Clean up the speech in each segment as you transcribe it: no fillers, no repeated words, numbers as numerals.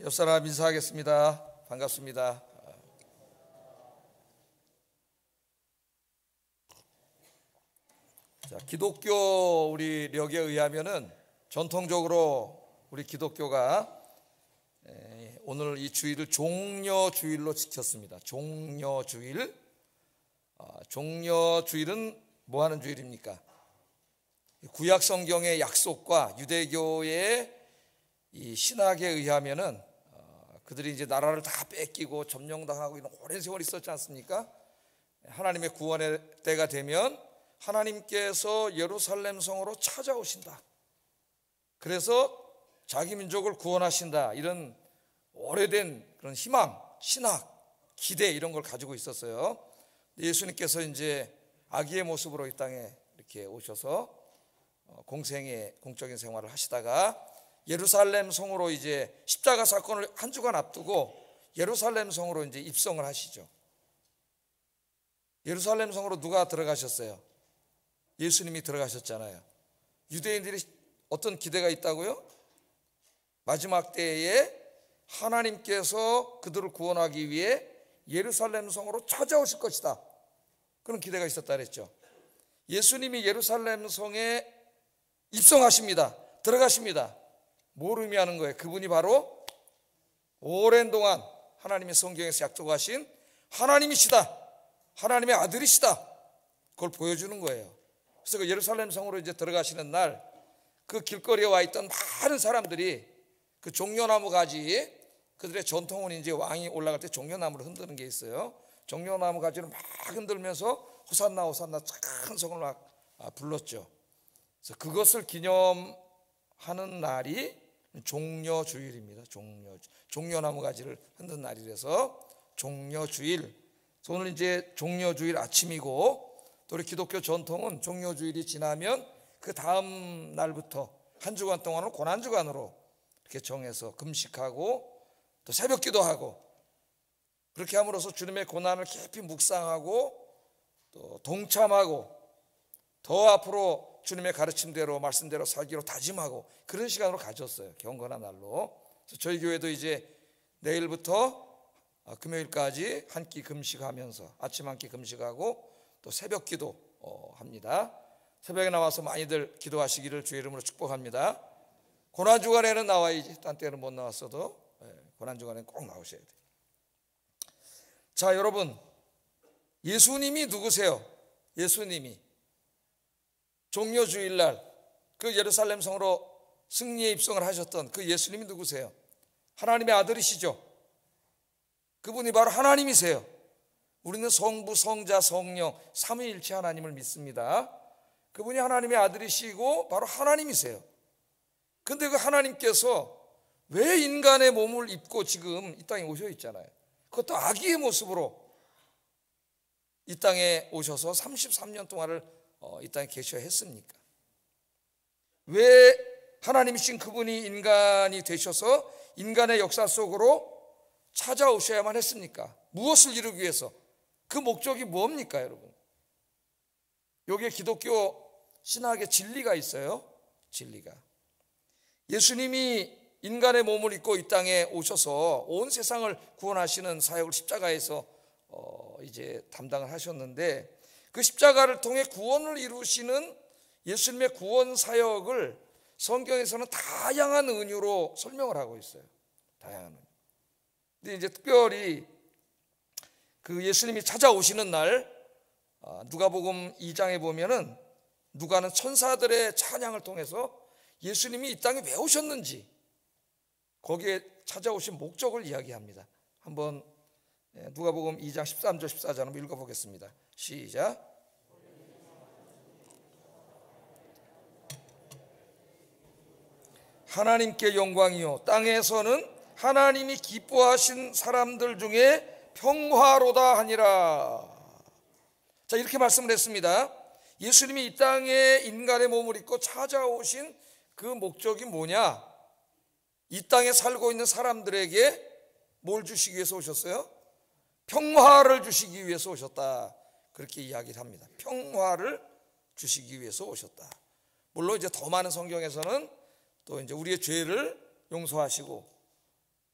옆사람 인사하겠습니다. 반갑습니다. 자, 기독교 우리 력에 의하면은 전통적으로 우리 기독교가 오늘 이 주일을 종려주일로 지켰습니다. 종려주일. 종려주일은 뭐 하는 주일입니까? 구약 성경의 약속과 유대교의 이 신학에 의하면은 그들이 이제 나라를 다 뺏기고 점령당하고 이런 오랜 세월 있었지 않습니까? 하나님의 구원의 때가 되면 하나님께서 예루살렘 성으로 찾아오신다. 그래서 자기 민족을 구원하신다. 이런 오래된 그런 희망, 신학, 기대 이런 걸 가지고 있었어요. 예수님께서 이제 아기의 모습으로 이 땅에 이렇게 오셔서 공생의 공적인 생활을 하시다가 예루살렘 성으로 이제 십자가 사건을 한 주간 앞두고 예루살렘 성으로 이제 입성을 하시죠. 예루살렘 성으로 누가 들어가셨어요? 예수님이 들어가셨잖아요. 유대인들이 어떤 기대가 있다고요? 마지막 때에 하나님께서 그들을 구원하기 위해 예루살렘 성으로 찾아오실 것이다. 그런 기대가 있었다 그랬죠. 예수님이 예루살렘 성에 입성하십니다. 들어가십니다. 뭘 의미하는 거예요? 그분이 바로 오랜 동안 하나님의 성경에서 약속하신 하나님이시다. 하나님의 아들이시다. 그걸 보여주는 거예요. 그래서 그 예루살렘 성으로 이제 들어가시는 날 그 길거리에 와 있던 많은 사람들이 그 종려나무 가지, 그들의 전통은 이제 왕이 올라갈 때 종려나무를 흔드는 게 있어요. 종려나무 가지를 막 흔들면서 호산나 호산나 큰 성을 막 불렀죠. 그래서 그것을 기념하는 날이 종려주일입니다. 종려나무 가지를 흔든 날이라서 종려주일. 그래서 오늘 이제 종려주일 아침이고, 또 우리 기독교 전통은 종려주일이 지나면 그 다음 날부터 한 주간 동안을 고난주간으로 이렇게 정해서 금식하고 또 새벽 기도하고, 그렇게 함으로써 주님의 고난을 깊이 묵상하고 또 동참하고 더 앞으로 주님의 가르침대로 말씀대로 살기로 다짐하고 그런 시간으로 가졌어요. 경건한 날로. 그래서 저희 교회도 이제 내일부터 금요일까지 한 끼 금식하면서 아침 한 끼 금식하고 또 새벽 기도 합니다. 새벽에 나와서 많이들 기도하시기를 주의 이름으로 축복합니다. 고난주간에는 나와야지, 딴 때는 못 나왔어도 고난주간에는 꼭 나오셔야 돼요. 자, 여러분, 예수님이 누구세요? 예수님이 종려주일날 그 예루살렘 성으로 승리의 입성을 하셨던 그 예수님이 누구세요? 하나님의 아들이시죠. 그분이 바로 하나님이세요. 우리는 성부, 성자, 성령 삼위일체 하나님을 믿습니다. 그분이 하나님의 아들이시고 바로 하나님이세요. 근데 그 하나님께서 왜 인간의 몸을 입고 지금 이 땅에 오셔 있잖아요. 그것도 아기의 모습으로 이 땅에 오셔서 33년 동안을 이 땅에 계셔야 했습니까? 왜 하나님이신 그분이 인간이 되셔서 인간의 역사 속으로 찾아오셔야만 했습니까? 무엇을 이루기 위해서? 그 목적이 뭡니까, 여러분? 여기에 기독교 신학의 진리가 있어요. 진리가. 예수님이 인간의 몸을 입고 이 땅에 오셔서 온 세상을 구원하시는 사역을 십자가에서 이제 담당을 하셨는데, 그 십자가를 통해 구원을 이루시는 예수님의 구원 사역을 성경에서는 다양한 은유로 설명을 하고 있어요. 다양한 은유. 근데 이제 특별히 그 예수님이 찾아오시는 날 누가복음 2장에 보면은 누가는 천사들의 찬양을 통해서 예수님이 이 땅에 왜 오셨는지 거기에 찾아오신 목적을 이야기합니다. 한번 누가복음 2장 13절 14절 한번 읽어보겠습니다. 시작. 하나님께 영광이요 땅에서는 하나님이 기뻐하신 사람들 중에 평화로다 하니라. 자, 이렇게 말씀을 했습니다. 예수님이 이 땅에 인간의 몸을 입고 찾아오신 그 목적이 뭐냐? 이 땅에 살고 있는 사람들에게 뭘 주시기 위해서 오셨어요? 평화를 주시기 위해서 오셨다. 그렇게 이야기를 합니다. 평화를 주시기 위해서 오셨다. 물론 이제 더 많은 성경에서는 또 이제 우리의 죄를 용서하시고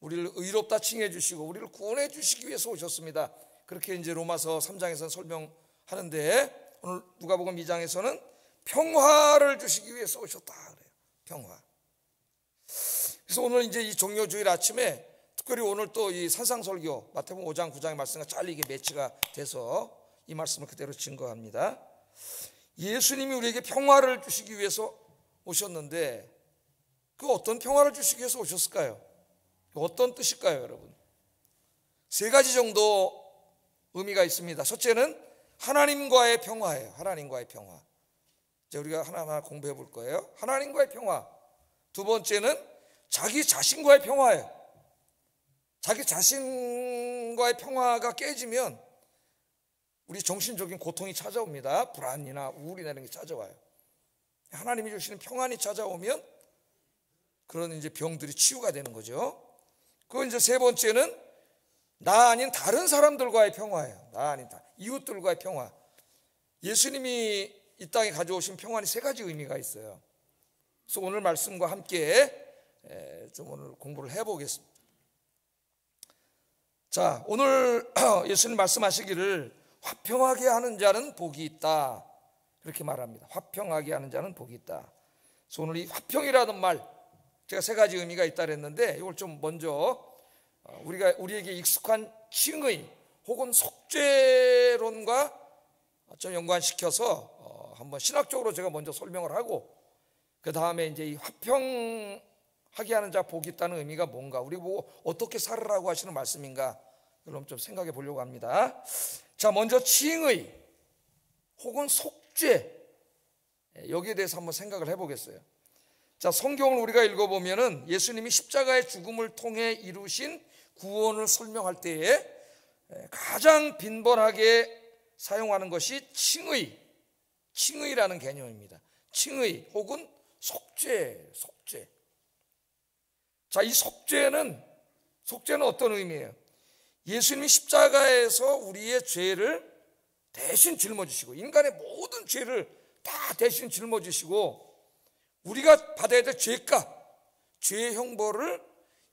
우리를 의롭다 칭해 주시고 우리를 구원해 주시기 위해서 오셨습니다. 그렇게 이제 로마서 3장에서는 설명하는데, 오늘 누가복음 2장에서는 평화를 주시기 위해서 오셨다 그래요. 평화. 그래서 오늘 이제 이 종료주일 아침에 특별히 오늘 또 이 산상설교 마태복음 5장 9장의 말씀과 잘 이게 매치가 돼서 이 말씀을 그대로 증거합니다. 예수님이 우리에게 평화를 주시기 위해서 오셨는데, 그 어떤 평화를 주시기 위해서 오셨을까요? 어떤 뜻일까요, 여러분? 세 가지 정도 의미가 있습니다. 첫째는 하나님과의 평화예요. 하나님과의 평화. 이제 우리가 하나하나 공부해 볼 거예요. 하나님과의 평화. 두 번째는 자기 자신과의 평화예요. 자기 자신과의 평화가 깨지면 우리 정신적인 고통이 찾아옵니다. 불안이나 우울이나 이런 게 찾아와요. 하나님이 주시는 평안이 찾아오면 그런 이제 병들이 치유가 되는 거죠. 그 이제 세 번째는 나 아닌 다른 사람들과의 평화예요. 나 아닌 이웃들과의 평화. 예수님이 이 땅에 가져오신 평안이 세 가지 의미가 있어요. 그래서 오늘 말씀과 함께 좀 오늘 공부를 해보겠습니다. 자, 오늘 예수님 말씀하시기를 화평하게 하는 자는 복이 있다, 이렇게 말합니다. 화평하게 하는 자는 복이 있다. 그래서 오늘 이 화평이라는 말, 제가 세 가지 의미가 있다 그랬는데, 이걸 좀 먼저 우리에게 익숙한 칭의 혹은 속죄론과 좀 연관시켜서 한번 신학적으로 제가 먼저 설명을 하고, 그 다음에 이제 이 화평하게 하는 자 복이 있다는 의미가 뭔가, 우리 보고 어떻게 살으라고 하시는 말씀인가, 그럼 좀 생각해 보려고 합니다. 자, 먼저 칭의 혹은 속죄, 여기에 대해서 한번 생각을 해보겠어요. 자, 성경을 우리가 읽어보면은 예수님이 십자가의 죽음을 통해 이루신 구원을 설명할 때에 가장 빈번하게 사용하는 것이 칭의라는 개념입니다. 칭의 혹은 속죄. 자, 이 속죄는 어떤 의미예요? 예수님이 십자가에서 우리의 죄를 대신 짊어지시고, 인간의 모든 죄를 다 대신 짊어지시고, 우리가 받아야 될 죄값, 죄의 형벌을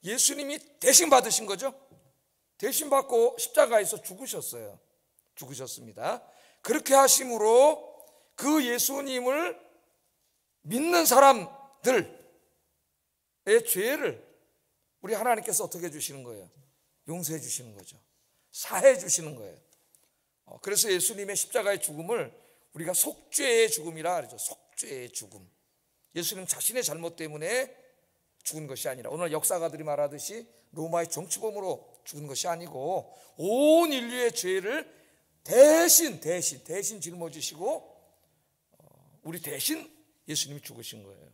예수님이 대신 받으신 거죠. 대신 받고 십자가에서 죽으셨습니다. 그렇게 하심으로 그 예수님을 믿는 사람들의 죄를 우리 하나님께서 어떻게 해주시는 거예요? 용서해 주시는 거죠. 사해 주시는 거예요. 그래서 예수님의 십자가의 죽음을 우리가 속죄의 죽음이라 그러죠. 속죄의 죽음. 예수님 자신의 잘못 때문에 죽은 것이 아니라, 오늘 역사가들이 말하듯이 로마의 정치범으로 죽은 것이 아니고, 온 인류의 죄를 대신 짊어지시고 우리 대신 예수님이 죽으신 거예요.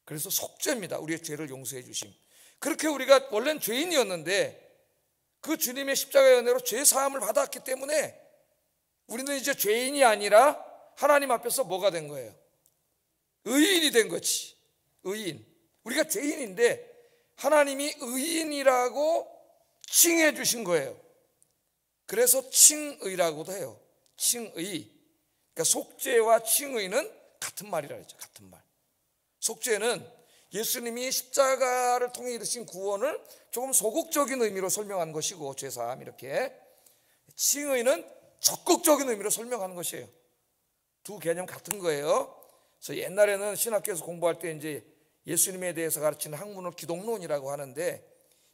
그래서 속죄입니다. 우리의 죄를 용서해 주심. 그렇게 우리가 원래는 죄인이었는데 그 주님의 십자가의 은혜로 죄 사함을 받았기 때문에 우리는 이제 죄인이 아니라 하나님 앞에서 뭐가 된 거예요? 의인이 된 거지. 의인. 우리가 죄인인데 하나님이 의인이라고 칭해 주신 거예요. 그래서 칭의라고도 해요. 칭의. 그러니까 속죄와 칭의는 같은 말이라 했죠. 같은 말. 속죄는 예수님이 십자가를 통해 이루신 구원을 조금 소극적인 의미로 설명한 것이고, 죄사함 이렇게. 칭의는 적극적인 의미로 설명하는 것이에요. 두 개념 같은 거예요. 그래서 옛날에는 신학교에서 공부할 때 이제 예수님에 대해서 가르치는 학문을 기독론이라고 하는데,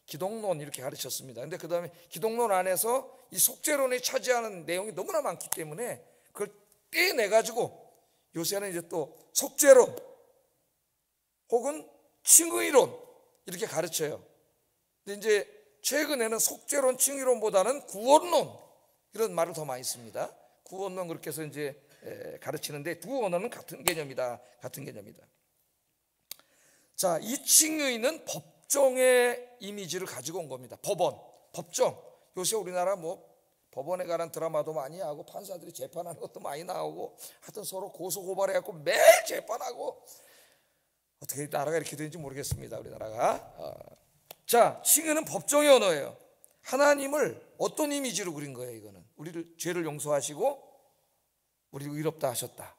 기독론 이렇게 가르쳤습니다. 근데 그 다음에 기독론 안에서 이 속죄론이 차지하는 내용이 너무나 많기 때문에 그걸 떼내가지고 요새는 이제 또 속죄론 혹은 칭의론 이렇게 가르쳐요. 근데 이제 최근에는 속죄론, 칭의론보다는 구원론 이런 말을 더 많이 씁니다. 구원론 그렇게 해서 이제 가르치는데, 두 언어는 같은 개념이다. 자, 이 칭의는 법정의 이미지를 가지고 온 겁니다. 법정. 요새 우리나라 법원에 관한 드라마도 많이 하고 판사들이 재판하는 것도 많이 나오고, 하여튼 서로 고소고발해갖고 매일 재판하고, 어떻게 나라가 이렇게 되는지 모르겠습니다. 우리나라가. 자, 칭의는 법정의 언어예요. 하나님을 어떤 이미지로 그린 거예요? 이거는 우리를 죄를 용서하시고 우리를 의롭다 하셨다.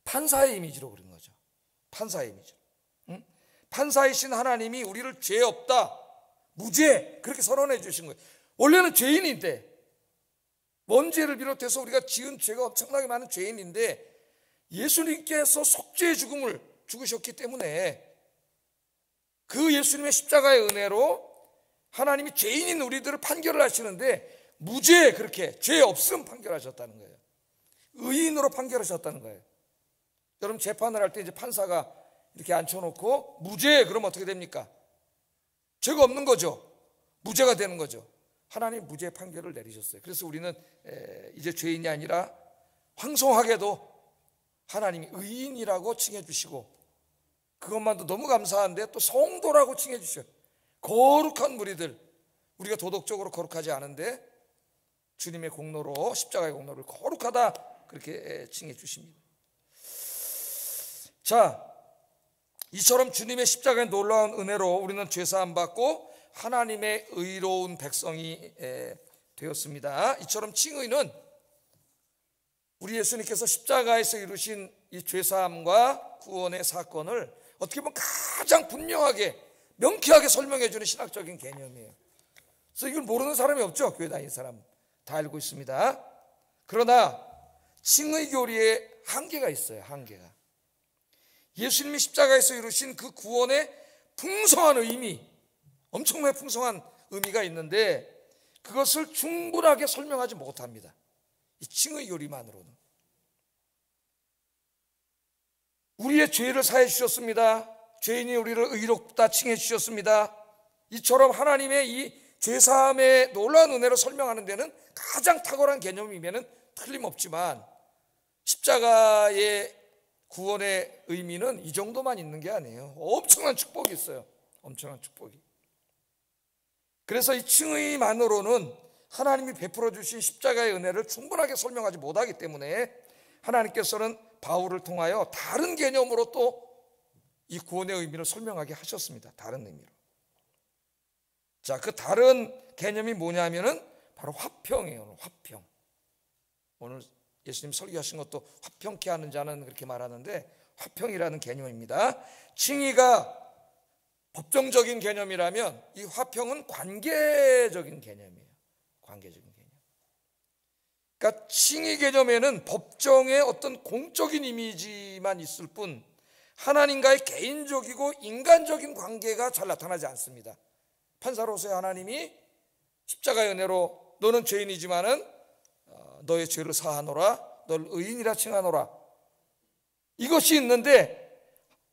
판사의 이미지로 그린 거죠. 판사의 이미지로. 판사이신 하나님이 우리를 죄 없다, 무죄 그렇게 선언해 주신 거예요. 원래는 죄인인데, 먼 죄를 비롯해서 우리가 지은 죄가 엄청나게 많은 죄인인데 예수님께서 속죄의 죽음을 죽으셨기 때문에 그 예수님의 십자가의 은혜로 하나님이 죄인인 우리들을 판결을 하시는데 무죄, 그렇게 죄 없음 판결하셨다는 거예요. 의인으로 판결하셨다는 거예요. 여러분 재판을 할 때 이제 판사가 이렇게 앉혀놓고 무죄 그러면 어떻게 됩니까? 죄가 없는 거죠. 무죄가 되는 거죠. 하나님 무죄 판결을 내리셨어요. 그래서 우리는 이제 죄인이 아니라 황송하게도 하나님이 의인이라고 칭해 주시고, 그것만도 너무 감사한데 또 성도라고 칭해 주셔요. 거룩한 무리들, 우리가 도덕적으로 거룩하지 않은데 주님의 공로로, 십자가의 공로를 거룩하다 그렇게 칭해 주십니다. 자, 이처럼 주님의 십자가의 놀라운 은혜로 우리는 죄사함 받고 하나님의 의로운 백성이 되었습니다. 이처럼 칭의는 우리 예수님께서 십자가에서 이루신 이 죄사함과 구원의 사건을 어떻게 보면 가장 분명하게 명쾌하게 설명해 주는 신학적인 개념이에요. 그래서 이걸 모르는 사람이 없죠. 교회 다니는 사람 다 알고 있습니다. 그러나 칭의 교리에 한계가 있어요. 한계가. 예수님이 십자가에서 이루신 그 구원의 풍성한 의미, 엄청나게 풍성한 의미가 있는데 그것을 충분하게 설명하지 못합니다. 이 칭의 교리만으로는. 우리의 죄를 사해 주셨습니다. 죄인이 우리를 의롭다 칭해 주셨습니다. 이처럼 하나님의 이 죄사함의 놀라운 은혜를 설명하는 데는 가장 탁월한 개념이면 틀림없지만 십자가의 구원의 의미는 이 정도만 있는 게 아니에요. 엄청난 축복이 있어요. 엄청난 축복이. 그래서 이 칭의만으로는 하나님이 베풀어 주신 십자가의 은혜를 충분하게 설명하지 못하기 때문에 하나님께서는 바울을 통하여 다른 개념으로 또 이 구원의 의미를 설명하게 하셨습니다. 다른 의미로. 자, 그 다른 개념이 뭐냐면은 바로 화평이에요. 화평. 오늘 예수님 설교하신 것도 화평케 하는 자는 그렇게 말하는데 화평이라는 개념입니다. 칭의가 법정적인 개념이라면 이 화평은 관계적인 개념이에요. 관계적인 개념. 그러니까 칭의 개념에는 법정의 어떤 공적인 이미지만 있을 뿐 하나님과의 개인적이고 인간적인 관계가 잘 나타나지 않습니다. 판사로서의 하나님이 십자가의 은혜로 너는 죄인이지만은 너의 죄를 사하노라, 널 의인이라 칭하노라, 이것이 있는데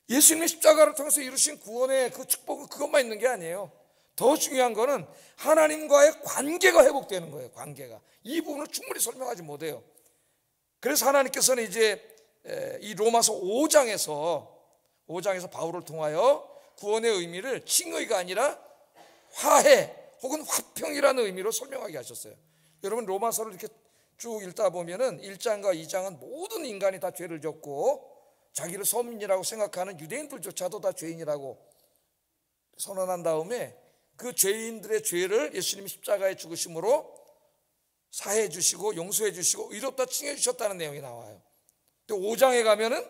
예수님의 십자가를 통해서 이루신 구원의 그 축복은 그것만 있는 게 아니에요. 더 중요한 거는 하나님과의 관계가 회복되는 거예요. 관계가. 이 부분을 충분히 설명하지 못해요. 그래서 하나님께서는 이제 이 로마서 5장에서 바울을 통하여 구원의 의미를 칭의가 아니라 화해 혹은 화평이라는 의미로 설명하게 하셨어요. 여러분 로마서를 이렇게 쭉 읽다 보면은 1장과 2장은 모든 인간이 다 죄를 졌고 자기를 서민이라고 생각하는 유대인들조차도 다 죄인이라고 선언한 다음에 그 죄인들의 죄를 예수님이 십자가에 죽으심으로 사해 주시고 용서해 주시고 의롭다 칭해 주셨다는 내용이 나와요. 또 5장에 가면은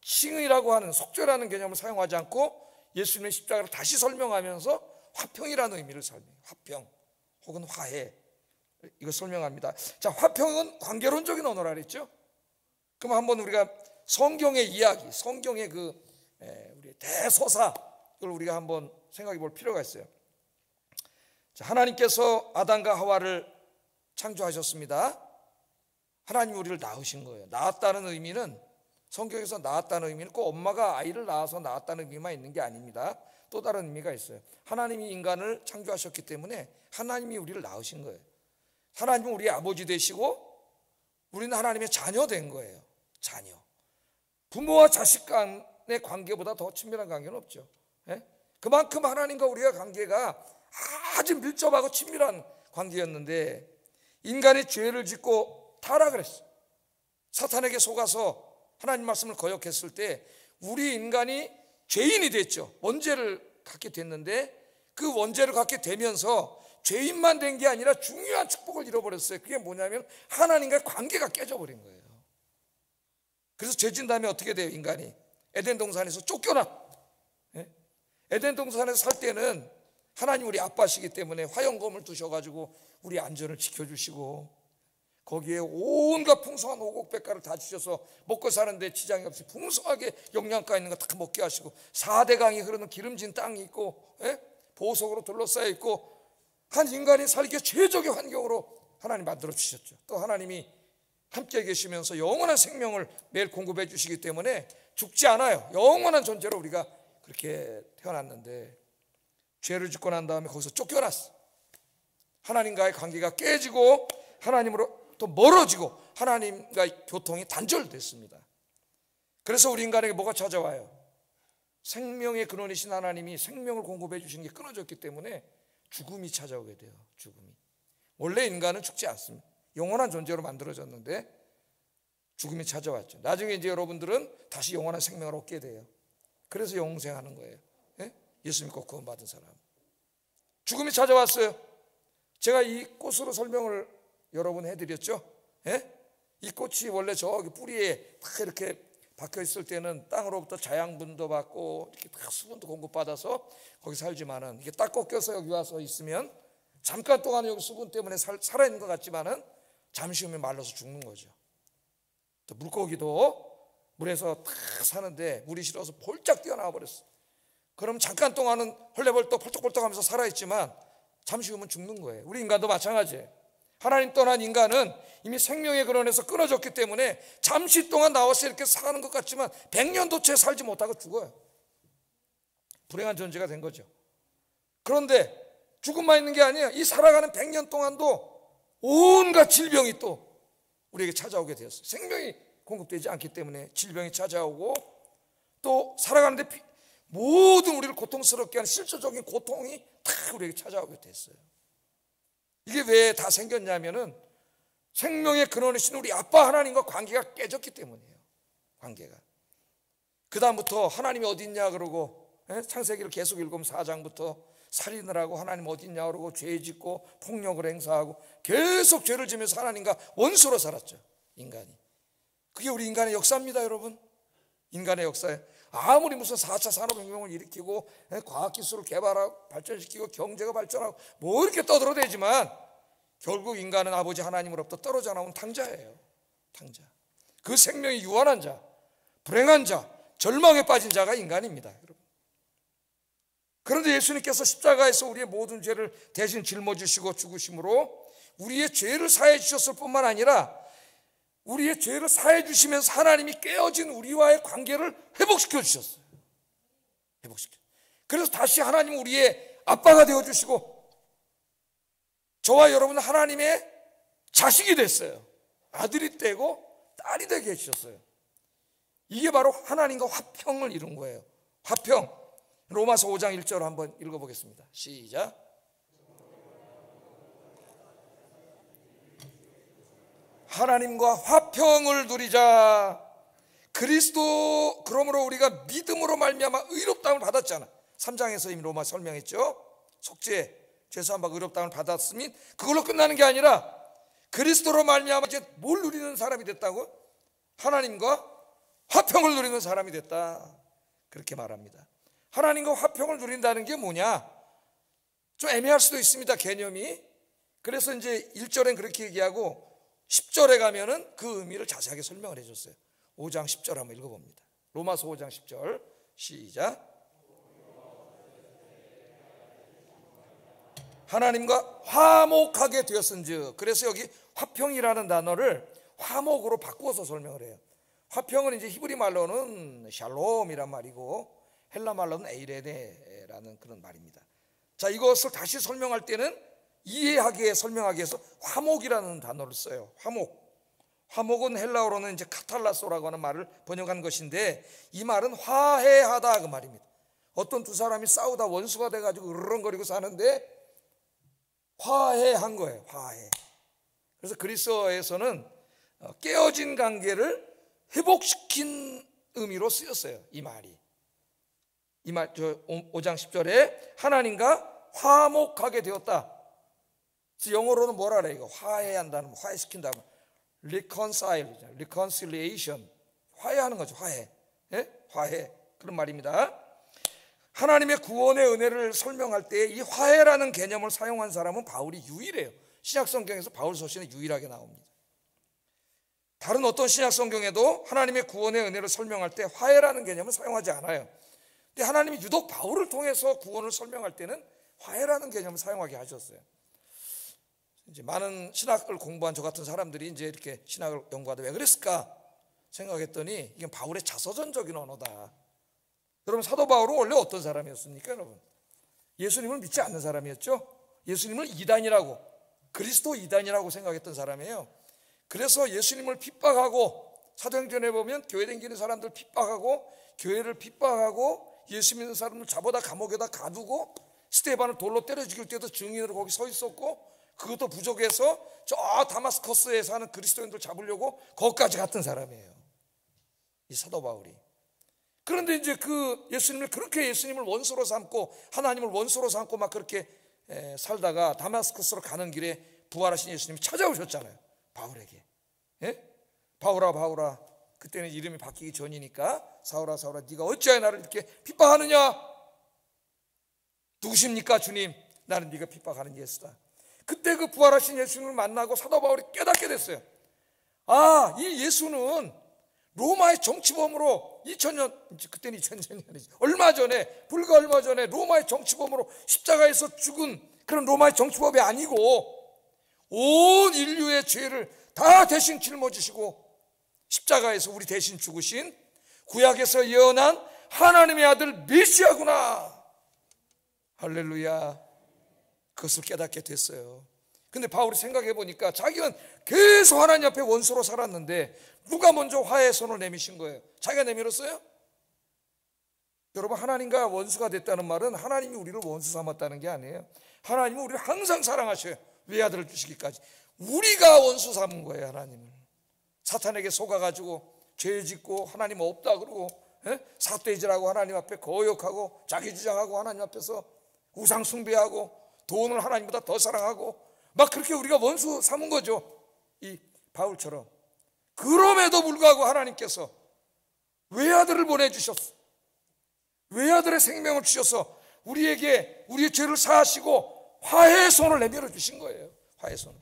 칭의라고 하는 속죄라는 개념을 사용하지 않고 예수님의 십자가를 다시 설명하면서 화평이라는 의미를 설명해요. 화평 혹은 화해, 이거 설명합니다. 자, 화평은 관계론적인 언어라 그랬죠. 그럼 한번 우리가 성경의 이야기, 성경의 우리 대서사, 이걸 우리가 한번 생각해 볼 필요가 있어요. 자, 하나님께서 아담과 하와를 창조하셨습니다. 하나님이 우리를 낳으신 거예요. 낳았다는 의미는, 성경에서 낳았다는 의미는 꼭 엄마가 아이를 낳아서 낳았다는 의미만 있는 게 아닙니다. 또 다른 의미가 있어요. 하나님이 인간을 창조하셨기 때문에 하나님이 우리를 낳으신 거예요. 하나님은 우리의 아버지 되시고 우리는 하나님의 자녀 된 거예요. 자녀. 부모와 자식 간의 관계보다 더 친밀한 관계는 없죠. 예? 그만큼 하나님과 우리의 관계가 아주 밀접하고 친밀한 관계였는데 인간이 죄를 짓고 타락을 했어요. 사탄에게 속아서 하나님 말씀을 거역했을 때 우리 인간이 죄인이 됐죠. 원죄를 갖게 됐는데 그 원죄를 갖게 되면서 죄인만 된 게 아니라 중요한 축복을 잃어버렸어요. 그게 뭐냐면 하나님과의 관계가 깨져버린 거예요. 그래서 죄진 다음에 어떻게 돼요? 인간이 에덴 동산에서 쫓겨나. 에덴 동산에서 살 때는 하나님 우리 아빠시기 때문에 화영검을 두셔가지고 우리 안전을 지켜주시고 거기에 온갖 풍성한 오곡백과를 다 주셔서 먹고 사는데 지장이 없이 풍성하게 영양가 있는 거 다 먹게 하시고 4대강이 흐르는 기름진 땅이 있고 보석으로 둘러싸여 있고 한 인간이 살기에 최적의 환경으로 하나님 만들어 주셨죠. 또 하나님이 함께 계시면서 영원한 생명을 매일 공급해 주시기 때문에 죽지 않아요. 영원한 존재로 우리가 그렇게 태어났는데 죄를 짓고 난 다음에 거기서 쫓겨났어. 하나님과의 관계가 깨지고 하나님으로 또 멀어지고 하나님과의 교통이 단절됐습니다. 그래서 우리 인간에게 뭐가 찾아와요? 생명의 근원이신 하나님이 생명을 공급해 주신 게 끊어졌기 때문에 죽음이 찾아오게 돼요. 죽음이. 원래 인간은 죽지 않습니다. 영원한 존재로 만들어졌는데 죽음이 찾아왔죠. 나중에 이제 여러분들은 다시 영원한 생명을 얻게 돼요. 그래서 영생하는 거예요. 예수 믿고 구원받은 사람. 죽음이 찾아왔어요. 제가 이 꽃으로 설명을 여러 번 해드렸죠. 이 꽃이 원래 저기 뿌리에 딱 이렇게 박혀 있을 때는 땅으로부터 자양분도 받고 이렇게 딱 수분도 공급받아서 거기 살지만은 이게 딱 꺾여서 여기 와서 있으면 잠깐 동안 여기 수분 때문에 살아있는 것 같지만은 잠시 후면 말라서 죽는 거죠. 또 물고기도 물에서 딱 사는데 물이 싫어서 폴짝 뛰어나와 버렸어. 그럼 잠깐 동안은 헐레벌떡 펄떡펄떡 하면서 살아있지만 잠시 후면 죽는 거예요. 우리 인간도 마찬가지예요. 하나님 떠난 인간은 이미 생명의 근원에서 끊어졌기 때문에 잠시 동안 나와서 이렇게 사는 것 같지만 100년도 채 살지 못하고 죽어요. 불행한 존재가 된 거죠. 그런데 죽음만 있는 게 아니에요. 이 살아가는 100년 동안도 온갖 질병이 또 우리에게 찾아오게 되었어요. 생명이 공급되지 않기 때문에 질병이 찾아오고 또 살아가는데 모든 우리를 고통스럽게 하는 실질적인 고통이 다 우리에게 찾아오게 됐어요. 이게 왜 다 생겼냐면은 생명의 근원이신 우리 아빠 하나님과 관계가 깨졌기 때문이에요. 관계가. 그 다음부터 하나님이 어디 있냐 그러고 창세기를 계속 읽으면 4장부터 살인을 하고 하나님 어디 있냐 그러고 죄 짓고 폭력을 행사하고 계속 죄를 지면서 하나님과 원수로 살았죠. 인간이. 그게 우리 인간의 역사입니다. 여러분. 인간의 역사에 아무리 무슨 4차 산업혁명을 일으키고 과학기술을 개발하고 발전시키고 경제가 발전하고 뭐 이렇게 떠들어대지만 결국 인간은 아버지 하나님으로부터 떨어져 나온 탕자예요. 탕자. 그 생명이 유한한 자, 불행한 자, 절망에 빠진 자가 인간입니다. 여러분. 그런데 예수님께서 십자가에서 우리의 모든 죄를 대신 짊어지시고 죽으심으로 우리의 죄를 사해 주셨을 뿐만 아니라 우리의 죄를 사해 주시면서 하나님이 깨어진 우리와의 관계를 회복시켜 주셨어요. 회복시켜. 그래서 다시 하나님 우리의 아빠가 되어 주시고 저와 여러분은 하나님의 자식이 됐어요. 아들이 되고 딸이 되게 해주셨어요. 이게 바로 하나님과 화평을 이룬 거예요. 화평. 로마서 5장 1절 한번 읽어보겠습니다. 시작. 하나님과 화평을 누리자. 그리스도 그러므로 우리가 믿음으로 말미암아 의롭다함을 받았잖아. 3장에서 이미 로마 설명했죠. 속죄 죄사함 받고 의롭다함을 받았으면 그걸로 끝나는 게 아니라 그리스도로 말미암아 이제 뭘 누리는 사람이 됐다고? 하나님과 화평을 누리는 사람이 됐다. 그렇게 말합니다. 하나님과 화평을 누린다는 게 뭐냐? 좀 애매할 수도 있습니다. 개념이. 그래서 이제 1절엔 그렇게 얘기하고 10절에 가면은 그 의미를 자세하게 설명을 해줬어요. 5장 10절 한번 읽어봅니다. 로마서 5장 10절 시작. 하나님과 화목하게 되었은즉. 그래서 여기 화평이라는 단어를 화목으로 바꾸어서 설명을 해요. 화평은 이제 히브리 말로는 샬롬이란 말이고 헬라 말로는 에이레네라는 그런 말입니다. 자, 이것을 다시 설명할 때는 이해하게 설명하기 위해서 화목이라는 단어를 써요. 화목. 화목은 헬라어로는 이제 카탈라소라고 하는 말을 번역한 것인데 이 말은 화해하다 그 말입니다. 어떤 두 사람이 싸우다 원수가 돼가지고 으르렁거리고 사는데 화해한 거예요. 화해. 그래서 그리스어에서는 깨어진 관계를 회복시킨 의미로 쓰였어요. 이 말이. 이 말, 5장 10절에 하나님과 화목하게 되었다. 그래서 영어로는 뭐라 그래요? 이거 화해한다는, 화해시킨다는 reconciliation. 화해하는 거죠. 화해. 예? 화해. 그런 말입니다. 하나님의 구원의 은혜를 설명할 때 이 화해라는 개념을 사용한 사람은 바울이 유일해요. 신약 성경에서 바울 서신에 유일하게 나옵니다. 다른 어떤 신약 성경에도 하나님의 구원의 은혜를 설명할 때 화해라는 개념을 사용하지 않아요. 근데 하나님이 유독 바울을 통해서 구원을 설명할 때는 화해라는 개념을 사용하게 하셨어요. 이제 많은 신학을 공부한 저 같은 사람들이 이제 이렇게 신학을 연구하다 왜 그랬을까 생각했더니 이건 바울의 자서전적인 언어다. 여러분, 사도 바울은 원래 어떤 사람이었습니까? 여러분, 예수님을 믿지 않는 사람이었죠. 예수님을 이단이라고, 그리스도 이단이라고 생각했던 사람이에요. 그래서 예수님을 핍박하고, 사도행전에 보면 교회 다니는 사람들 핍박하고, 교회를 핍박하고, 예수 믿는 사람들 잡아다 감옥에다 가두고, 스데반을 돌로 때려 죽일 때도 증인으로 거기 서 있었고, 그것도 부족해서 저 다마스커스에 사는 그리스도인들 잡으려고 거기까지 갔던 사람이에요, 이 사도 바울이. 그런데 이제 그 예수님을 원수로 삼고, 하나님을 원수로 삼고 막 그렇게 살다가 다마스커스로 가는 길에 부활하신 예수님이 찾아오셨잖아요, 바울에게. 예? 바울아, 바울아. 그때는 이름이 바뀌기 전이니까, 사울아, 사울아, 네가 어찌하여 나를 이렇게 핍박하느냐? 누구십니까, 주님? 나는 네가 핍박하는 예수다. 그때 그 부활하신 예수님을 만나고 사도 바울이 깨닫게 됐어요. 아, 이 예수는 로마의 정치범으로 2000년, 그때는 2000년이 아니지, 불과 얼마 전에 로마의 정치범으로 십자가에서 죽은 그런 로마의 정치범이 아니고 온 인류의 죄를 다 대신 짊어지시고 십자가에서 우리 대신 죽으신 구약에서 예언한 하나님의 아들 메시아구나. 할렐루야. 그것을 깨닫게 됐어요. 근데 바울이 생각해 보니까 자기는 계속 하나님 앞에 원수로 살았는데 누가 먼저 화해의 손을 내미신 거예요? 자기가 내밀었어요? 여러분, 하나님과 원수가 됐다는 말은 하나님이 우리를 원수 삼았다는 게 아니에요. 하나님은 우리를 항상 사랑하셔요. 외아들을 주시기까지. 우리가 원수 삼은 거예요, 하나님을. 사탄에게 속아가지고 죄 짓고 하나님 없다 그러고 삿돼지라고 하나님 앞에 거역하고 자기 주장하고 하나님 앞에서 우상 숭배하고 돈을 하나님보다 더 사랑하고 막 그렇게 우리가 원수 삼은 거죠, 이 바울처럼. 그럼에도 불구하고 하나님께서 외아들을 보내주셨어. 외아들의 생명을 주셔서 우리에게 우리의 죄를 사하시고 화해의 손을 내밀어 주신 거예요, 화해의 손을.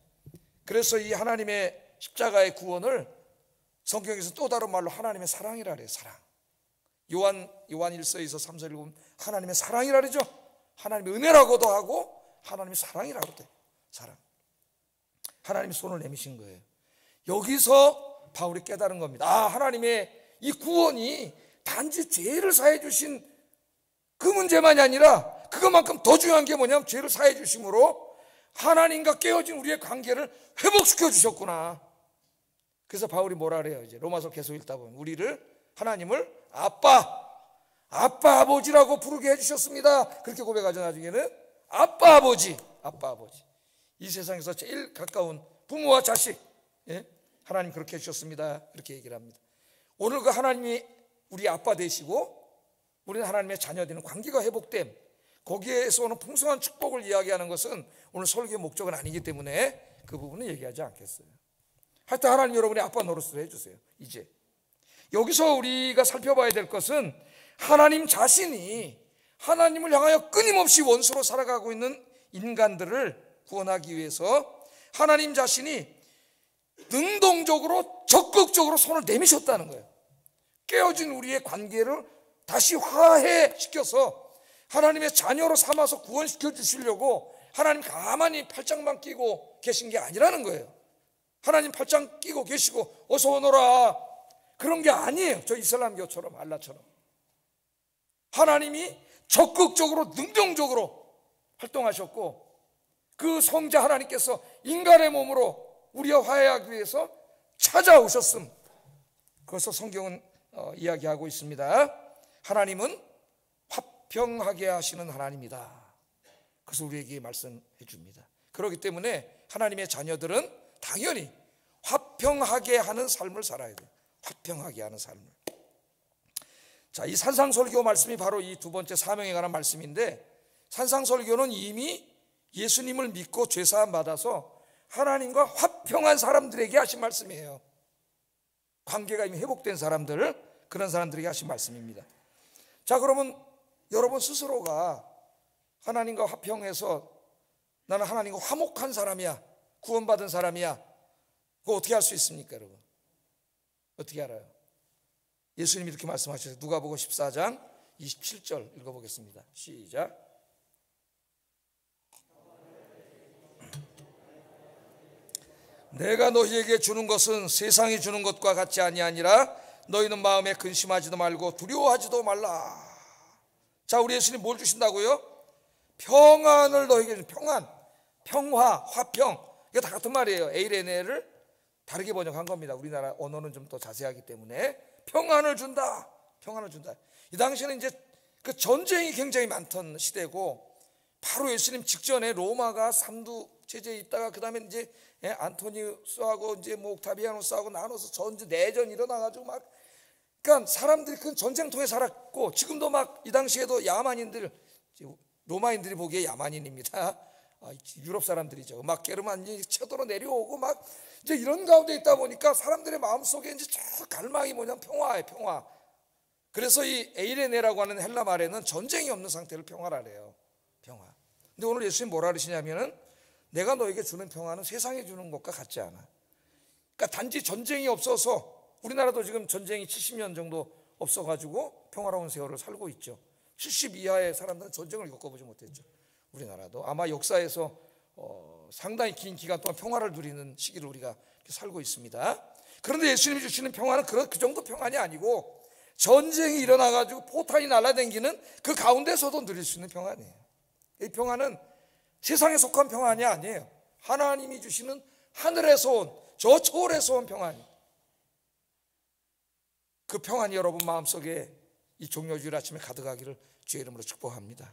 그래서 이 하나님의 십자가의 구원을 성경에서 또 다른 말로 하나님의 사랑이라 그래요. 사랑. 요한 1서에서 3서를 보면 하나님의 사랑이라 그러죠. 하나님의 은혜라고도 하고 하나님의 사랑이라고 돼. 사랑. 하나님이 손을 내미신 거예요. 여기서 바울이 깨달은 겁니다. 아, 하나님의 이 구원이 단지 죄를 사해 주신 그 문제만이 아니라 그것만큼 더 중요한 게 뭐냐면 죄를 사해 주심으로 하나님과 깨어진 우리의 관계를 회복시켜 주셨구나. 그래서 바울이 뭐라 그래요? 이제 로마서 계속 읽다 보면 하나님을 아빠, 아버지라고 부르게 해주셨습니다. 그렇게 고백하죠. 나중에는 아빠, 아버지. 이 세상에서 제일 가까운 부모와 자식, 하나님 그렇게 해주셨습니다. 그렇게 얘기를 합니다. 오늘 그 하나님이 우리 아빠 되시고 우리는 하나님의 자녀되는 관계가 회복됨, 거기에서 오는 풍성한 축복을 이야기하는 것은 오늘 설교의 목적은 아니기 때문에 그 부분은 얘기하지 않겠어요. 하여튼 하나님 여러분의 아빠 노릇을 해주세요. 이제 여기서 우리가 살펴봐야 될 것은 하나님 자신이 하나님을 향하여 끊임없이 원수로 살아가고 있는 인간들을 구원하기 위해서 하나님 자신이 능동적으로 적극적으로 손을 내미셨다는 거예요. 깨어진 우리의 관계를 다시 화해시켜서 하나님의 자녀로 삼아서 구원시켜 주시려고 하나님 가만히 팔짱만 끼고 계신 게 아니라는 거예요. 하나님 팔짱 끼고 계시고 어서 오너라 그런 게 아니에요. 저 이슬람교처럼 알라처럼. 하나님이 적극적으로 능동적으로 활동하셨고 그 성자 하나님께서 인간의 몸으로 우리와 화해하기 위해서 찾아오셨음. 그것을 성경은 이야기하고 있습니다. 하나님은 화평하게 하시는 하나님이다. 그래서 우리에게 말씀해 줍니다. 그렇기 때문에 하나님의 자녀들은 당연히 화평하게 하는 삶을 살아야 돼요. 화평하게 하는 삶을. 자, 이 산상설교 말씀이 바로 이 두 번째 사명에 관한 말씀인데, 산상설교는 이미 예수님을 믿고 죄사함 받아서 하나님과 화평한 사람들에게 하신 말씀이에요. 관계가 이미 회복된 사람들, 그런 사람들에게 하신 말씀입니다. 자, 그러면 여러분 스스로가 하나님과 화평해서 나는 하나님과 화목한 사람이야, 구원받은 사람이야, 그거 어떻게 할 수 있습니까, 여러분? 어떻게 알아요? 예수님이 이렇게 말씀하셨어요. 누가복음 14장 27절 읽어보겠습니다. 시작. 내가 너희에게 주는 것은 세상이 주는 것과 같지 아니하니라. 너희는 마음에 근심하지도 말고 두려워하지도 말라. 자, 우리 예수님 뭘 주신다고요? 평안을 너희에게 주는, 평안, 평화, 화평, 이게 다 같은 말이에요. 에이레네를 다르게 번역한 겁니다. 우리나라 언어는 좀 더 자세하기 때문에 평안을 준다, 평안을 준다. 이 당시에는 이제 그 전쟁이 굉장히 많던 시대고, 바로 예수님 직전에 로마가 삼두 체제에 있다가 그 다음에 이제 안토니우스하고 이제 뭐 옥타비아누스하고 나눠서 전쟁 내전이 일어나가지고 막, 그러니까 사람들이 그 전쟁통에 살았고, 지금도 막 이 당시에도 야만인들, 로마인들이 보기에 야만인입니다. 유럽 사람들이죠. 막 게르만이 쳐들어 내려오고 막 이제 이런 가운데 있다 보니까 사람들의 마음속에 이제 저 갈망이 뭐냐면 평화예요, 평화. 그래서 이 에이레네라고 하는 헬라 말에는 전쟁이 없는 상태를 평화라래요. 평화. 근데 오늘 예수님 뭐라 그러시냐면은 내가 너에게 주는 평화는 세상에 주는 것과 같지 않아. 그러니까 단지 전쟁이 없어서, 우리나라도 지금 전쟁이 70년 정도 없어가지고 평화로운 세월을 살고 있죠. 70 이하의 사람들은 전쟁을 겪어보지 못했죠. 우리나라도 아마 역사에서 상당히 긴 기간 동안 평화를 누리는 시기를 우리가 살고 있습니다. 그런데 예수님이 주시는 평화는 그 정도 평안이 아니고, 전쟁이 일어나가지고 포탄이 날아다니는 그 가운데서도 누릴 수 있는 평안이에요. 이 평안은 세상에 속한 평안이 아니에요. 하나님이 주시는 하늘에서 온, 저 초월에서 온 평안이. 그 평안이 여러분 마음속에 이 종료주일 아침에 가득하기를 주의 이름으로 축복합니다.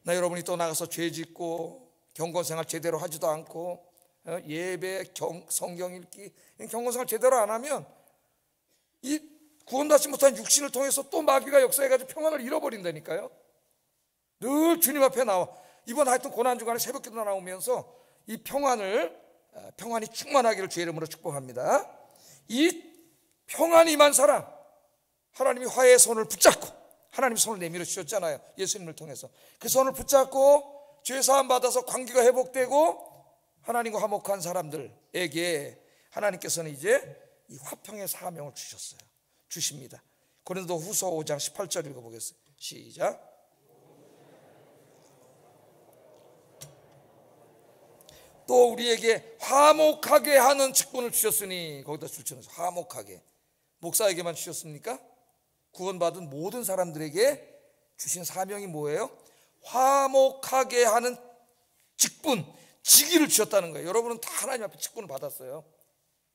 나 여러분이 또 나가서 죄 짓고 경건생활 제대로 하지도 않고 예배, 성경 읽기, 경건생활 제대로 안 하면 이 구원받지 못한 육신을 통해서 또 마귀가 역사해가지고 평안을 잃어버린다니까요. 늘 주님 앞에 나와. 이번 하여튼 고난주간에 새벽기도 나오면서 이 평안이 충만하기를 주의 이름으로 축복합니다. 이 평안이 임한 사람, 하나님이 화해의 손을 붙잡고, 하나님이 손을 내밀어 주셨잖아요. 예수님을 통해서 그 손을 붙잡고 죄사함 받아서 관계가 회복되고 하나님과 화목한 사람들에게 하나님께서는 이제 이 화평의 사명을 주십니다. 고린도후서 5장 18절 읽어보겠습니다. 시작. 또 우리에게 화목하게 하는 직분을 주셨으니, 거기다 줄쳐놓으세요. 화목하게. 목사에게만 주셨습니까? 구원받은 모든 사람들에게 주신 사명이 뭐예요? 화목하게 하는 직분, 직위를 주셨다는 거예요. 여러분은 다 하나님 앞에 직분을 받았어요.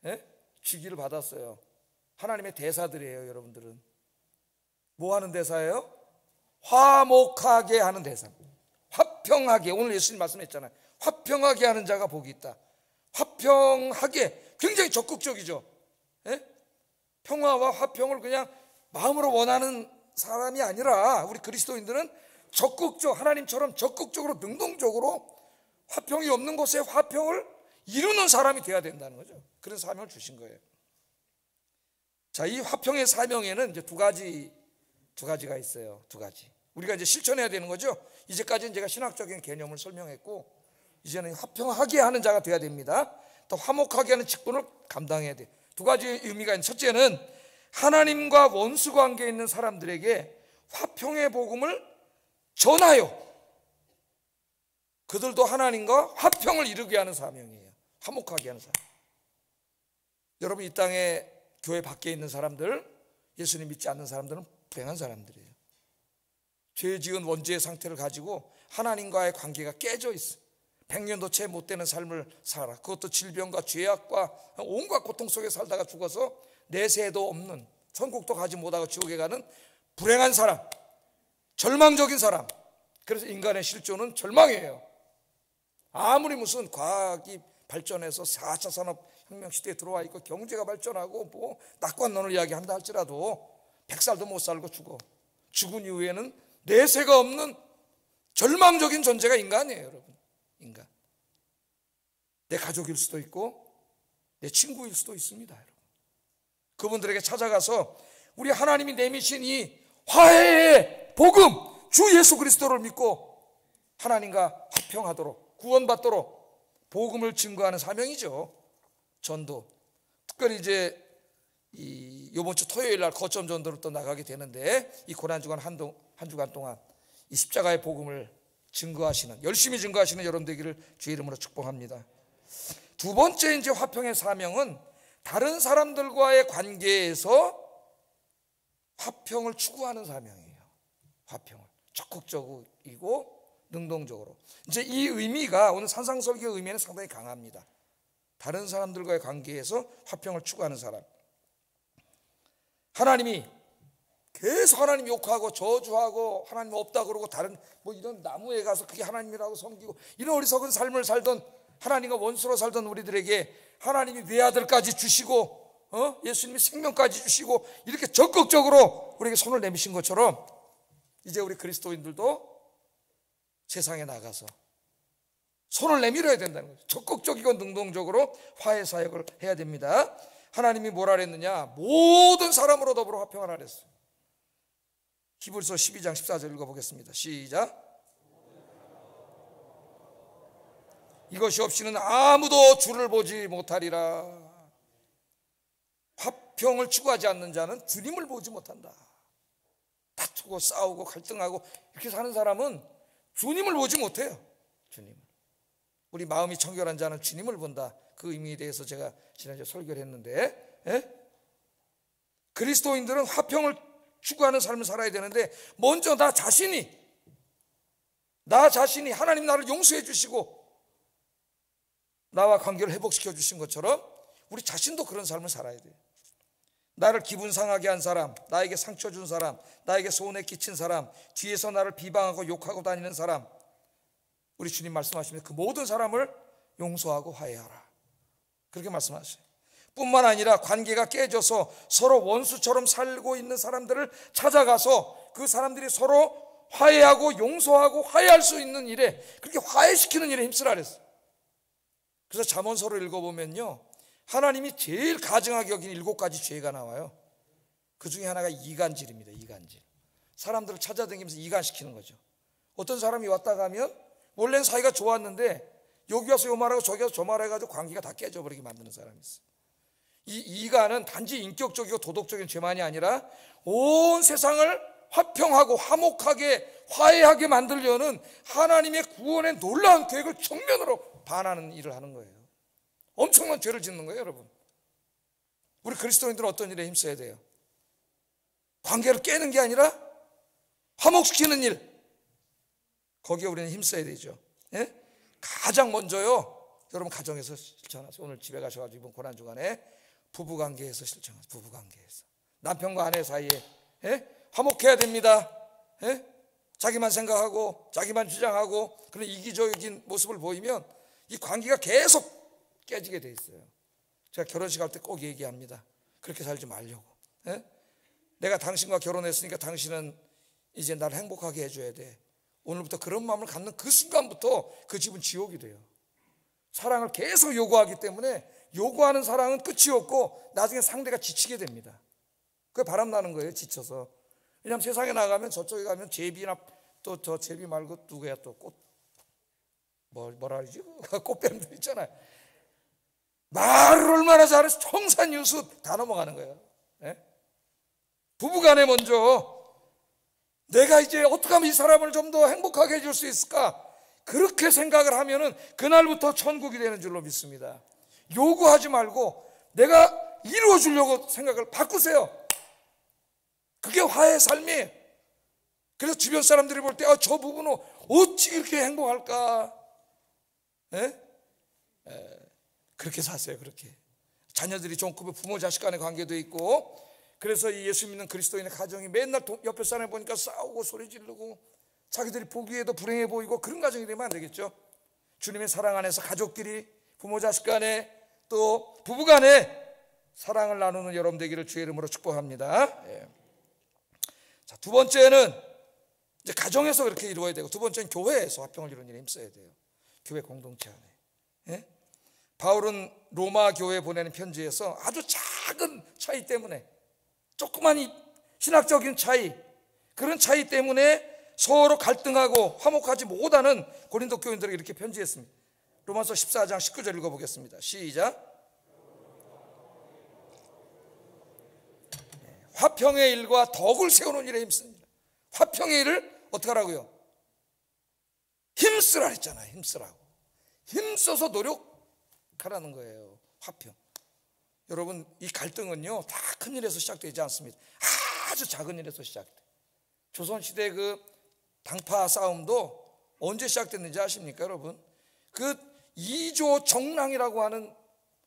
예? 직위를 받았어요. 하나님의 대사들이에요. 여러분들은 뭐 하는 대사예요? 화목하게 하는 대사. 화평하게, 오늘 예수님 말씀했잖아요. 화평하게 하는 자가 복이 있다. 화평하게, 굉장히 적극적이죠. 예? 평화와 화평을 그냥 마음으로 원하는 사람이 아니라, 우리 그리스도인들은 하나님처럼 적극적으로 능동적으로 화평이 없는 곳에 화평을 이루는 사람이 되어야 된다는 거죠. 그런 사명을 주신 거예요. 자, 이 화평의 사명에는 이제 두 가지가 있어요. 두 가지. 우리가 이제 실천해야 되는 거죠. 이제까지는 제가 신학적인 개념을 설명했고, 이제는 화평하게 하는 자가 되어야 됩니다. 또 화목하게 하는 직분을 감당해야 돼. 두 가지 의미가 있는, 첫째는 하나님과 원수 관계에 있는 사람들에게 화평의 복음을 전하여 그들도 하나님과 화평을 이루게 하는 사명이에요. 화목하게 하는 사명. 여러분, 이 땅에 교회 밖에 있는 사람들, 예수님 믿지 않는 사람들은 불행한 사람들이에요. 죄 지은 원죄의 상태를 가지고 하나님과의 관계가 깨져 있어. 100년도 채 못 되는 삶을 살아. 그것도 질병과 죄악과 온갖 고통 속에 살다가 죽어서 내세도 없는, 천국도 가지 못하고 지옥에 가는 불행한 사람, 절망적인 사람. 그래서 인간의 실존은 절망이에요. 아무리 무슨 과학이 발전해서 4차 산업혁명 시대에 들어와 있고 경제가 발전하고 뭐 낙관론을 이야기한다 할지라도 100살도 못 살고 죽은 이후에는 내세가 없는 절망적인 존재가 인간이에요. 여러분, 인간. 내 가족일 수도 있고 내 친구일 수도 있습니다. 여러분, 그분들에게 찾아가서 우리 하나님이 내미신 이 화해의 복음, 주 예수 그리스도를 믿고 하나님과 화평하도록, 구원받도록 복음을 증거하는 사명이죠. 전도. 특별히 이제 이번 주 토요일 날 거점 전도를 또 나가게 되는데, 이 고난 주간 한 주간 동안 이 십자가의 복음을 증거하시는, 열심히 증거하시는 여러분 되기를 주의 이름으로 축복합니다. 두 번째 이제 화평의 사명은 다른 사람들과의 관계에서 화평을 추구하는 사명이에요. 화평을 적극적이고 능동적으로. 이제 이 의미가 오늘 산상설교의 의미는 상당히 강합니다. 다른 사람들과의 관계에서 화평을 추구하는 사람. 하나님이 계속 하나님 욕하고 저주하고 하나님 없다 그러고 다른 이런 나무에 가서 그게 하나님이라고 섬기고 이런 어리석은 삶을 살던, 하나님과 원수로 살던 우리들에게 하나님이 외아들까지 주시고 예수님이 생명까지 주시고 이렇게 적극적으로 우리에게 손을 내미신 것처럼, 이제 우리 그리스도인들도 세상에 나가서 손을 내밀어야 된다는 거죠. 적극적이고 능동적으로 화해 사역을 해야 됩니다. 하나님이 뭐라 그랬느냐? 모든 사람으로 더불어 화평하라 그랬어요. 히브리서 12장 14절 읽어보겠습니다. 시작. 이것이 없이는 아무도 주를 보지 못하리라. 화평을 추구하지 않는 자는 주님을 보지 못한다. 다투고 싸우고 갈등하고 이렇게 사는 사람은 주님을 보지 못해요. 주님을. 우리 마음이 청결한 자는 주님을 본다. 그 의미에 대해서 제가 지난주에 설교를 했는데, 그리스도인들은 화평을 추구하는 삶을 살아야 되는데, 먼저 나 자신이 하나님 나를 용서해 주시고 나와 관계를 회복시켜 주신 것처럼 우리 자신도 그런 삶을 살아야 돼요. 나를 기분 상하게 한 사람, 나에게 상처 준 사람, 나에게 손해 끼친 사람, 뒤에서 나를 비방하고 욕하고 다니는 사람, 우리 주님 말씀하시면 그 모든 사람을 용서하고 화해하라, 그렇게 말씀하셔요. 뿐만 아니라 관계가 깨져서 서로 원수처럼 살고 있는 사람들을 찾아가서 그 사람들이 서로 화해하고 용서하고 화해할 수 있는 일에, 그렇게 화해시키는 일에 힘쓰라 그랬어요. 그래서 잠언서를 읽어보면요, 하나님이 제일 가증하게 여긴 7가지 죄가 나와요. 그 중에 하나가 이간질입니다. 이간질. 사람들을 찾아다니면서 이간시키는 거죠. 어떤 사람이 왔다 가면 원래는 사이가 좋았는데 여기 와서 요 말하고 저기 와서 저 말해가지고 관계가 다 깨져버리게 만드는 사람이 있어요. 이 이간은 단지 인격적이고 도덕적인 죄만이 아니라 온 세상을 화평하고 화목하게 화해하게 만들려는 하나님의 구원의 놀라운 계획을 정면으로 반하는 일을 하는 거예요. 엄청난 죄를 짓는 거예요, 여러분. 우리 그리스도인들은 어떤 일에 힘써야 돼요? 관계를 깨는 게 아니라 화목시키는 일, 거기에 우리는 힘써야 되죠. 예? 가장 먼저요, 여러분 가정에서 실천하세요. 오늘 집에 가셔가지고 이번 고난주간에 부부관계에서 실천하세요. 부부관계에서 남편과 아내 사이에 화목해야 됩니다. 자기만 생각하고 자기만 주장하고 그런 이기적인 모습을 보이면 이 관계가 계속 깨지게 돼 있어요. 제가 결혼식 할 때 꼭 얘기합니다. 그렇게 살지 말려고. 내가 당신과 결혼했으니까 당신은 이제 나를 행복하게 해줘야 돼. 오늘부터 그런 마음을 갖는 그 순간부터 그 집은 지옥이 돼요. 사랑을 계속 요구하기 때문에 요구하는 사랑은 끝이 없고 나중에 상대가 지치게 됩니다. 그게 바람나는 거예요, 지쳐서. 왜냐하면 세상에 나가면 저쪽에 가면 제비나 또 저 제비 말고 누구야 또 뭐라 그러지? 꽃뱀들 있잖아요. 말을 얼마나 잘해서 청산유수 다 넘어가는 거예요. 부부간에 먼저 내가 이제 어떻게 하면 이 사람을 좀 더 행복하게 해줄 수 있을까, 그렇게 생각을 하면은 그날부터 천국이 되는 줄로 믿습니다. 요구하지 말고 내가 이루어주려고 생각을 바꾸세요. 그게 화해의 삶이에요. 그래서 주변 사람들이 볼 때 저 부부는 어찌 이렇게 행복할까? 그렇게 사세요. 그렇게 자녀들이 좀 크면 부모 자식 간의 관계도 있고, 그래서 이 예수 믿는 그리스도인의 가정이 맨날 옆에 사람을 보니까 싸우고 소리 지르고 자기들이 보기에도 불행해 보이고 그런 가정이 되면 안 되겠죠. 주님의 사랑 안에서 가족끼리 부모 자식 간에 또 부부 간에 사랑을 나누는 여러분 되기를 주의 이름으로 축복합니다. 자, 두 번째는 이제 가정에서 그렇게 이루어야 되고, 두 번째는 교회에서 화평을 이루는 일에 힘써야 돼요. 교회 공동체 안에. 바울은 로마 교회에 보내는 편지에서 아주 작은 차이 때문에, 조그만 신학적인 차이, 그런 차이 때문에 서로 갈등하고 화목하지 못하는 고린도 교인들에게 이렇게 편지했습니다. 로마서 14장 19절 읽어보겠습니다. 시작. 화평의 일과 덕을 세우는 일에 힘씁니다. 화평의 일을 어떻게 하라고요? 힘쓰라 했잖아요. 힘쓰라고. 힘써서 노력하라는 거예요. 화평. 여러분, 이 갈등은요 다 큰 일에서 시작되지 않습니다. 아주 작은 일에서 시작돼요. 조선시대 그 당파 싸움도 언제 시작됐는지 아십니까 여러분? 그 이조 정랑이라고 하는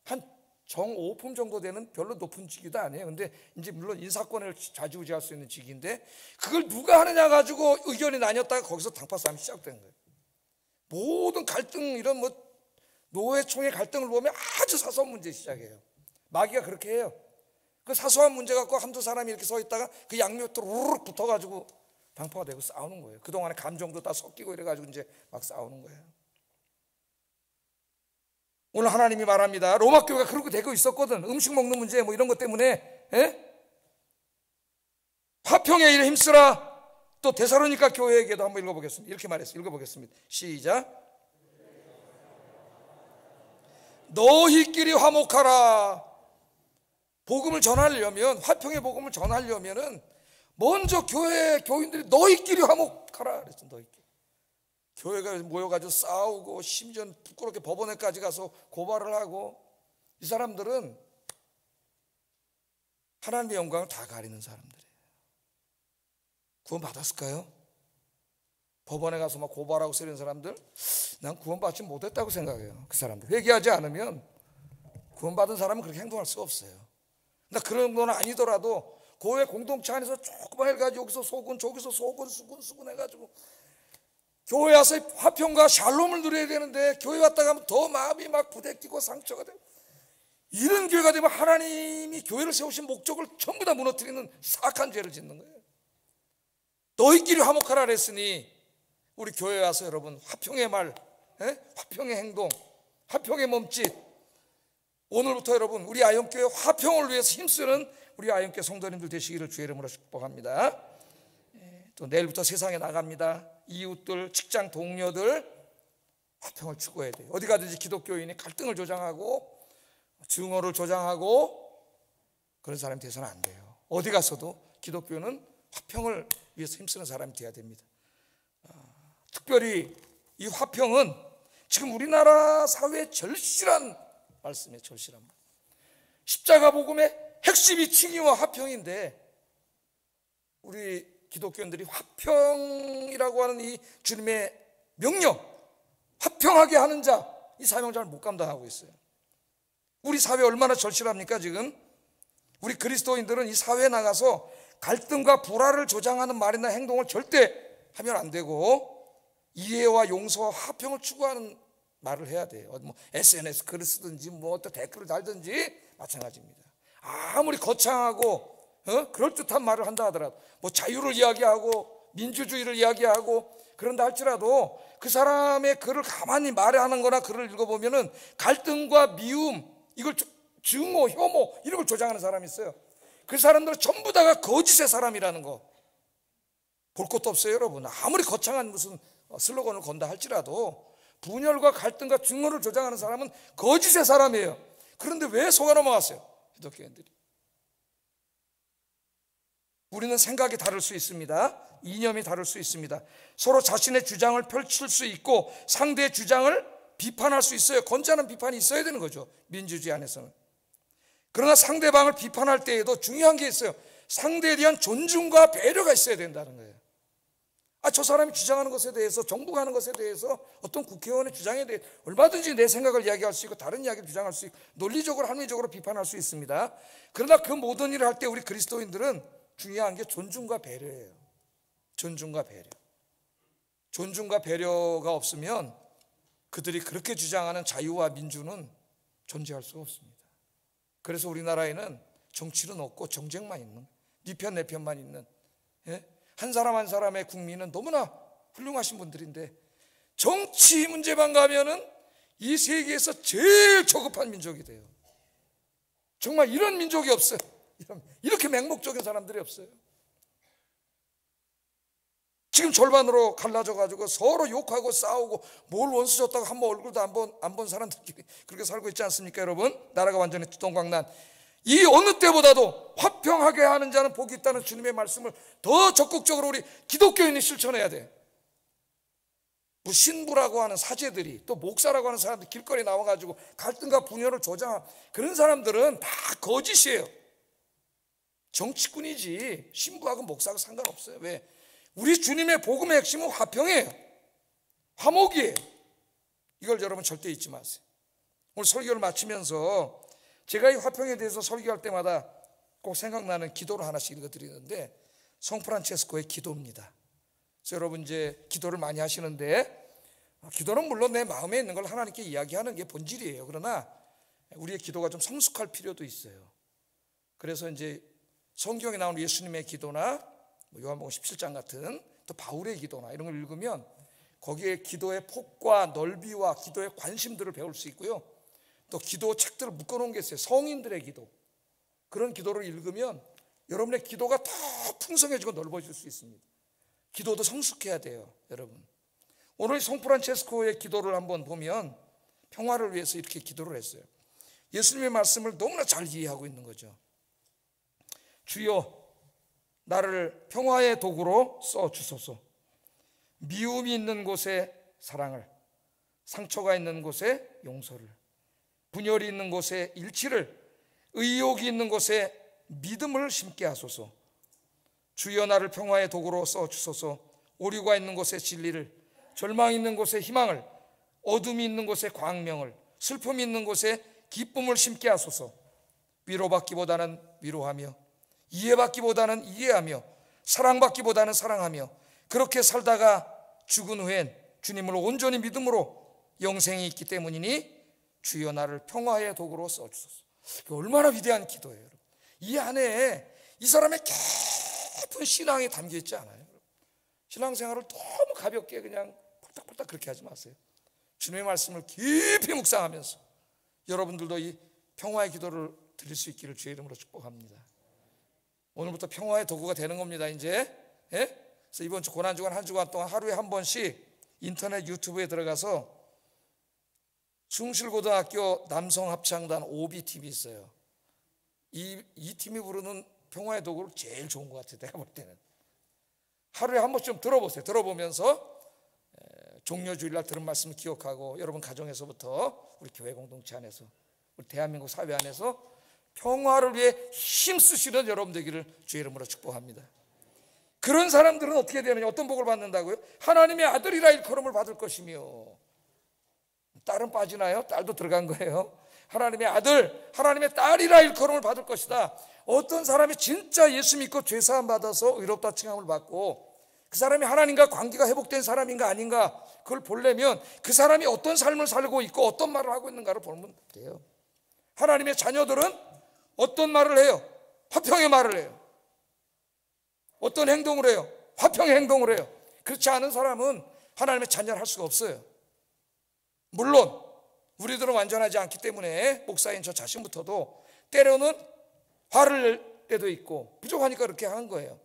한 정오품 정도 되는 별로 높은 직위도 아니에요. 근데 이제 물론 인사권을 좌지우지할 수 있는 직위인데 그걸 누가 하느냐 가지고 의견이 나뉘었다가 거기서 당파 싸움이 시작된 거예요. 모든 갈등, 이런 뭐 노회총의 갈등을 보면 아주 사소한 문제 시작이에요. 마귀가 그렇게 해요. 그 사소한 문제 갖고 한두 사람이 이렇게 서 있다가 그 양옆으로 우르륵 붙어가지고 당파가 되고 싸우는 거예요. 그동안에 감정도 다 섞이고 이래가지고 이제 막 싸우는 거예요. 오늘 하나님이 말합니다. 로마 교회가 그렇게 되고 있었거든. 음식 먹는 문제 뭐 이런 것 때문에. 화평의 일에 힘쓰라. 또 데살로니가 교회에게도 한번 읽어보겠습니다. 이렇게 말했어요. 읽어보겠습니다. 시작. 너희끼리 화목하라. 복음을 전하려면, 화평의 복음을 전하려면은 먼저 교회 교인들이 너희끼리 화목하라 그랬어. 너희끼리. 교회가 모여가지고 싸우고 심지어 부끄럽게 법원에까지 가서 고발을 하고, 이 사람들은 하나님의 영광을 다 가리는 사람들이에요. 구원 받았을까요? 법원에 가서 막 고발하고 쓰는 사람들, 난 구원받지 못했다고 생각해요. 그 사람들 회개하지 않으면 구원받은 사람은 그렇게 행동할 수가 없어요. 나 그런 건 아니더라도 교회 공동체 안에서 조금만 해가지고 여기서 속은 저기서 속은 수군 해가지고 교회 와서 화평과 샬롬을 누려야 되는데 교회 왔다가 하면 더 마음이 막 부대끼고 상처가 되고, 이런 교회가 되면 하나님이 교회를 세우신 목적을 전부 다 무너뜨리는 사악한 죄를 짓는 거예요. 너희끼리 화목하라 그랬으니 우리 교회에 와서 여러분 화평의 말, 화평의 행동, 화평의 몸짓, 오늘부터 여러분 우리 아영교회 화평을 위해서 힘쓰는 우리 아영교회 성도님들 되시기를 주의 이름으로 축복합니다. 또 내일부터 세상에 나갑니다. 이웃들, 직장 동료들 화평을 추구해야 돼요. 어디 가든지 기독교인이 갈등을 조장하고 증오를 조장하고 그런 사람이 돼서는 안 돼요. 어디 가서도 기독교는 화평을 위해서 힘쓰는 사람이 돼야 됩니다. 특별히 이 화평은 지금 우리나라 사회의 절실한 말씀이에요. 절실한 말. 십자가 복음의 핵심이 칭의와 화평인데, 우리 기독교인들이 화평이라고 하는 이 주님의 명령, 화평하게 하는 자, 이 사명을 못 감당하고 있어요. 우리 사회 얼마나 절실합니까? 지금 우리 그리스도인들은 이 사회에 나가서 갈등과 불화를 조장하는 말이나 행동을 절대 하면 안 되고, 이해와 용서와 화평을 추구하는 말을 해야 돼요. 뭐 SNS 글을 쓰든지 뭐 어떤 댓글을 달든지 마찬가지입니다. 아무리 거창하고 그럴듯한 말을 한다 하더라도, 뭐 자유를 이야기하고 민주주의를 이야기하고 그런다 할지라도 그 사람의 글을 가만히 말하는 거나 글을 읽어보면은 갈등과 미움, 이걸 증오, 혐오 이런 걸 조장하는 사람이 있어요. 그 사람들은 전부 다가 거짓의 사람이라는 거 볼 것도 없어요. 여러분 아무리 거창한 무슨 슬로건을 건다 할지라도 분열과 갈등과 증오를 조장하는 사람은 거짓의 사람이에요. 그런데 왜 속아 넘어갔어요? 기독교인들이. 우리는 생각이 다를 수 있습니다. 이념이 다를 수 있습니다. 서로 자신의 주장을 펼칠 수 있고 상대의 주장을 비판할 수 있어요. 건전한 비판이 있어야 되는 거죠, 민주주의 안에서는. 그러나 상대방을 비판할 때에도 중요한 게 있어요. 상대에 대한 존중과 배려가 있어야 된다는 거예요. 저 사람이 주장하는 것에 대해서, 정부가 하는 것에 대해서, 어떤 국회의원의 주장에 대해 얼마든지 내 생각을 이야기할 수 있고 다른 이야기를 주장할 수 있고 논리적으로 합리적으로 비판할 수 있습니다. 그러나 그 모든 일을 할 때 우리 그리스도인들은 중요한 게 존중과 배려예요. 존중과 배려. 존중과 배려가 없으면 그들이 그렇게 주장하는 자유와 민주는 존재할 수가 없습니다. 그래서 우리나라에는 정치는 없고 정쟁만 있는, 네 편 내 편만 있는, 한 사람 한 사람의 국민은 너무나 훌륭하신 분들인데 정치 문제만 가면은 이 세계에서 제일 저급한 민족이 돼요. 정말 이런 민족이 없어요. 이렇게 맹목적인 사람들이 없어요. 지금 절반으로 갈라져 가지고 서로 욕하고 싸우고 뭘 원수 줬다고 한 번 얼굴도 안 본 사람들끼리 그렇게 살고 있지 않습니까 여러분? 나라가 완전히 두동강난. 이 어느 때보다도 화평하게 하는 자는 복이 있다는 주님의 말씀을 더 적극적으로 우리 기독교인이 실천해야 돼. 뭐 신부라고 하는 사제들이 또 목사라고 하는 사람들 길거리에 나와가지고 갈등과 분열을 조장한 그런 사람들은 다 거짓이에요. 정치꾼이지 신부하고 목사하고 상관없어요. 왜? 우리 주님의 복음의 핵심은 화평이에요. 화목이에요. 이걸 여러분 절대 잊지 마세요. 오늘 설교를 마치면서 제가 이 화평에 대해서 설교할 때마다 꼭 생각나는 기도를 하나씩 읽어드리는데 성프란체스코의 기도입니다. 그래서 여러분 이제 기도를 많이 하시는데 기도는 물론 내 마음에 있는 걸 하나님께 이야기하는 게 본질이에요. 그러나 우리의 기도가 좀 성숙할 필요도 있어요. 그래서 이제 성경에 나오는 예수님의 기도나 요한복음 17장 같은 또 바울의 기도나 이런 걸 읽으면 거기에 기도의 폭과 넓이와 기도의 관심들을 배울 수 있고요. 또 기도 책들을 묶어놓은 게 있어요. 성인들의 기도. 그런 기도를 읽으면 여러분의 기도가 더 풍성해지고 넓어질 수 있습니다. 기도도 성숙해야 돼요 여러분. 오늘 성프란체스코의 기도를 한번 보면 평화를 위해서 이렇게 기도를 했어요. 예수님의 말씀을 너무나 잘 이해하고 있는 거죠. 주여 나를 평화의 도구로 써주소서. 미움이 있는 곳에 사랑을, 상처가 있는 곳에 용서를, 분열이 있는 곳에 일치를, 의욕이 있는 곳에 믿음을 심게 하소서. 주여 나를 평화의 도구로 써주소서. 오류가 있는 곳에 진리를, 절망이 있는 곳에 희망을, 어둠이 있는 곳에 광명을, 슬픔이 있는 곳에 기쁨을 심게 하소서. 위로받기보다는 위로하며, 이해받기보다는 이해하며, 사랑받기보다는 사랑하며, 그렇게 살다가 죽은 후엔 주님을 온전히 믿음으로 영생이 있기 때문이니 주여 나를 평화의 도구로 써주소서. 얼마나 위대한 기도예요 여러분. 이 안에 이 사람의 깊은 신앙이 담겨있지 않아요? 신앙생활을 너무 가볍게 그냥 폴딱폴딱 그렇게 하지 마세요. 주님의 말씀을 깊이 묵상하면서 여러분들도 이 평화의 기도를 드릴 수 있기를 주의 이름으로 축복합니다. 오늘부터 평화의 도구가 되는 겁니다 이제. 예? 그래서 이번 주 고난주간 한 주간 동안 하루에 한 번씩 인터넷 유튜브에 들어가서 숭실고등학교 남성합창단 OB팀이 있어요. 이 팀이 부르는 평화의 도구를 제일 좋은 것 같아요. 내가 볼 때는 하루에 한 번쯤 들어보세요. 들어보면서 종료주일날 들은 말씀을 기억하고 여러분 가정에서부터 우리 교회 공동체 안에서 우리 대한민국 사회 안에서 평화를 위해 힘쓰시는 여러분 되기를 주의 이름으로 축복합니다. 그런 사람들은 어떻게 되느냐? 어떤 복을 받는다고요? 하나님의 아들이라 일컬음을 받을 것이며. 딸은 빠지나요? 딸도 들어간 거예요. 하나님의 아들, 하나님의 딸이라 일컬음을 받을 것이다. 어떤 사람이 진짜 예수 믿고 죄사함 받아서 의롭다 칭함을 받고 그 사람이 하나님과 관계가 회복된 사람인가 아닌가 그걸 보려면 그 사람이 어떤 삶을 살고 있고 어떤 말을 하고 있는가를 보면 돼요. 하나님의 자녀들은 어떤 말을 해요? 화평의 말을 해요. 어떤 행동을 해요? 화평의 행동을 해요. 그렇지 않은 사람은 하나님의 자녀를 할 수가 없어요. 물론 우리들은 완전하지 않기 때문에 목사인 저 자신부터도 때로는 화를 낼 때도 있고 부족하니까 그렇게 하는 거예요.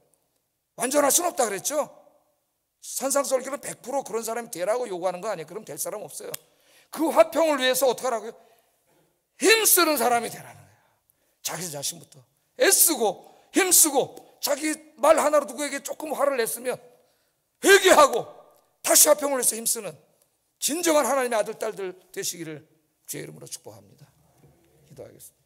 완전할 수는 없다 그랬죠. 산상설교는 100% 그런 사람이 되라고 요구하는 거 아니에요. 그럼 될 사람 없어요. 그 화평을 위해서 어떻게 하라고요? 힘쓰는 사람이 되라는 거예요. 자기 자신부터 애쓰고 힘쓰고 자기 말 하나로 누구에게 조금 화를 냈으면 회개하고 다시 화평을 위해서 힘쓰는 진정한 하나님의 아들 딸들 되시기를 주의 이름으로 축복합니다. 기도하겠습니다.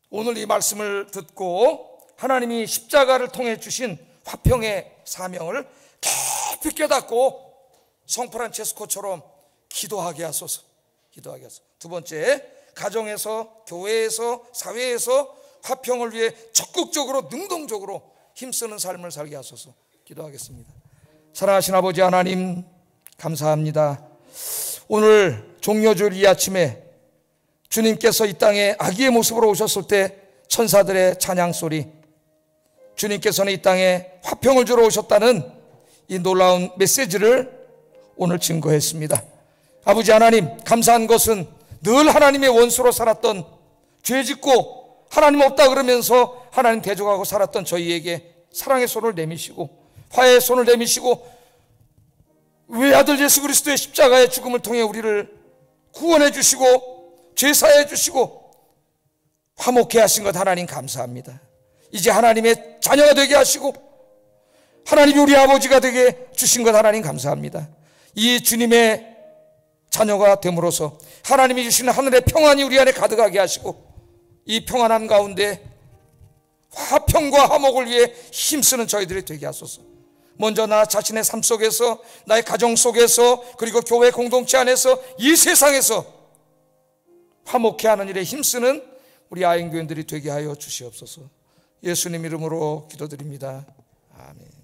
오늘 이 말씀을 듣고 하나님이 십자가를 통해 주신 화평의 사명을 깊이 깨닫고 성프란체스코처럼 기도하게 하소서. 기도하게 하소서. 두 번째, 가정에서, 교회에서, 사회에서 화평을 위해 적극적으로 능동적으로 힘쓰는 삶을 살게 하소서. 기도하겠습니다. 사랑하신 아버지 하나님 감사합니다. 오늘 종료주일 이 아침에 주님께서 이 땅에 아기의 모습으로 오셨을 때 천사들의 찬양소리, 주님께서는 이 땅에 화평을 주러 오셨다는 이 놀라운 메시지를 오늘 증거했습니다. 아버지 하나님 감사한 것은 늘 하나님의 원수로 살았던 죄짓고 하나님 없다 그러면서 하나님 대적하고 살았던 저희에게 사랑의 손을 내미시고 화해의 손을 내미시고 외아들 예수 그리스도의 십자가의 죽음을 통해 우리를 구원해 주시고 죄사해 주시고 화목해 하신 것 하나님 감사합니다. 이제 하나님의 자녀가 되게 하시고 하나님이 우리 아버지가 되게 주신 것 하나님 감사합니다. 이 주님의 자녀가 됨으로써 하나님이 주시는 하늘의 평안이 우리 안에 가득하게 하시고 이 평안함 가운데 화평과 화목을 위해 힘쓰는 저희들이 되게 하소서. 먼저 나 자신의 삶 속에서, 나의 가정 속에서, 그리고 교회 공동체 안에서, 이 세상에서 화목해 하는 일에 힘쓰는 우리 아행교인들이 되게 하여 주시옵소서. 예수님 이름으로 기도드립니다. 아멘.